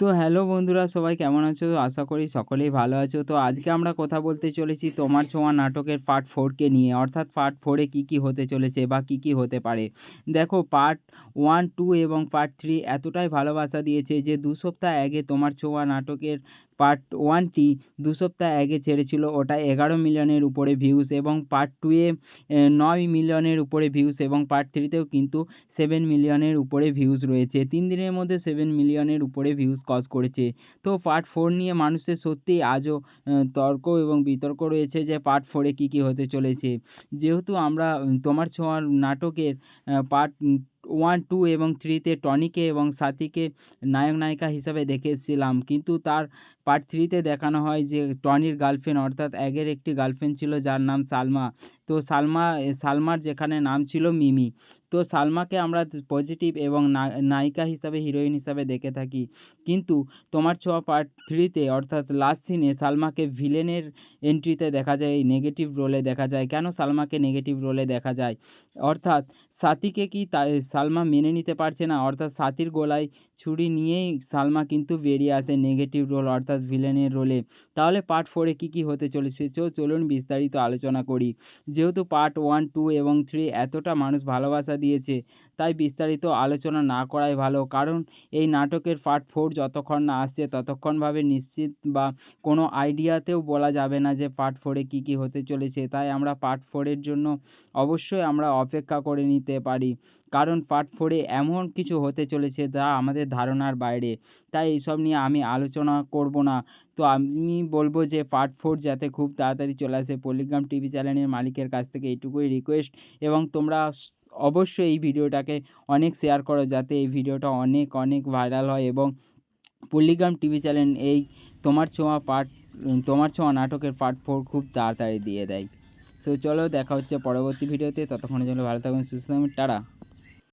তো হ্যালো বন্ধুরা, সবাই কেমন আছো? আশা করি সকলেই ভালো আছো। তো আজকে আমরা কথা বলতে চলেছি তোমার ছোঁয়া নাটকের পার্ট 4 কে নিয়ে। অর্থাৎ পার্ট 4 এ কী হতে চলেছে বা কী হতে পারে। দেখো, পার্ট 1, 2 এবং পার্ট 3 এতটাই ভালোবাসা দিয়েছে যে 2 সপ্তাহ আগে তোমার ছোঁয়া নাটকের পার্ট 1টি 2 সপ্তাহ আগে ছেড়েছিল। ওটা 11 মিলিয়নের উপরে ভিউজ, এবং পার্ট 2 এ 9 মিলিয়নের উপরে ভিউজ, এবং পার্ট 3 তেও কিন্তু 7 মিলিয়নের উপরে ভিউজ রয়েছে। 3 দিনের মধ্যে 7 মিলিয়নের উপরে ভিউজ ক্রস করেছে। তো পার্ট 4 নিয়ে মানুষের সত্যিই আজও তর্ক এবং বিতর্ক রয়েছে যে পার্ট 4 এ কী হতে চলেছে। যেহেতু আমরা তোমার ছোঁয়া নাটকের পার্ট 1, 2 এবং 3 তে টনিকে এবং সাথীকে নায়ক নায়িকা হিসাবে দেখে এসেছিলাম, কিন্তু তার পার্ট 3 তে দেখানো হয় যে টনির গার্লফ্রেন্ড, অর্থাৎ আগের একটি গার্লফ্রেন্ড ছিল যার নাম সালমা। তো সালমার যেখানে নাম ছিল মিমি। তো সালমাকে আমরা পজিটিভ এবং নায়িকা হিসাবে, হিরোইন হিসাবে দেখে থাকি। কিন্তু তোমার ছোঁয়া পার্ট 3 তে অর্থাৎ লাস্ট সিনে সালমাকে ভিলেনের এন্ট্রিতে দেখা যায়, নেগেটিভ রোলে দেখা যায়। কেন সালমাকে নেগেটিভ রোলে দেখা যায়? অর্থাৎ সাথীকে কি সালমা মেনে নিতে পারছে না? অর্থাৎ সাথীর গলায় ছুরি নিয়েই সালমা কিন্তু বেরিয়ে আসে নেগেটিভ রোল অর্থাৎ ভিলেনের রোলে। তাহলে পার্ট 4 এ কী হতে চলেছে চলুন বিস্তারিত আলোচনা করি। যেহেতু পার্ট 1, 2 এবং 3 এতটা মানুষ ভালোবাসা দিয়েছে, তাই বিস্তারিত আলোচনা না করাই ভালো। কারণ এই নাটকের পার্ট 4 যতক্ষণ না আসছে ততক্ষণভাবে নিশ্চিত বা কোনো আইডিয়াতেও বলা যাবে না যে পার্ট 4 এ কী হতে চলেছে। তাই আমরা পার্ট 4 এর জন্য অবশ্যই আমরা অপেক্ষা করে নিতে পারি। কারণ পার্ট 4 এ এমন কিছু হতে চলেছে যা আমাদের ধারণার বাইরে। তাই এইসব নিয়ে আমি আলোচনা করব না। তো আমি বলব যে পার্ট 4 যাতে খুব তাড়াতাড়ি চলে আসে। পলিগ্রাম টিভি চ্যানেলের মালিকের কাছ থেকে এইটুকুই রিকোয়েস্ট, এবং তোমরা অবশ্যই এই ভিডিওটাকে অনেক শেয়ার করো যাতে এই ভিডিওটা অনেক ভাইরাল হয় এবং পলিগ্রাম টিভি চ্যানেল এই তোমার ছোঁয়া নাটকের পার্ট 4 খুব তাড়াতাড়ি দিয়ে দেয়। সো চলো, দেখা হচ্ছে পরবর্তী ভিডিওতে। ততক্ষণের জন্য ভালো থাকুন, সুস্থ থাকুন, টাটা।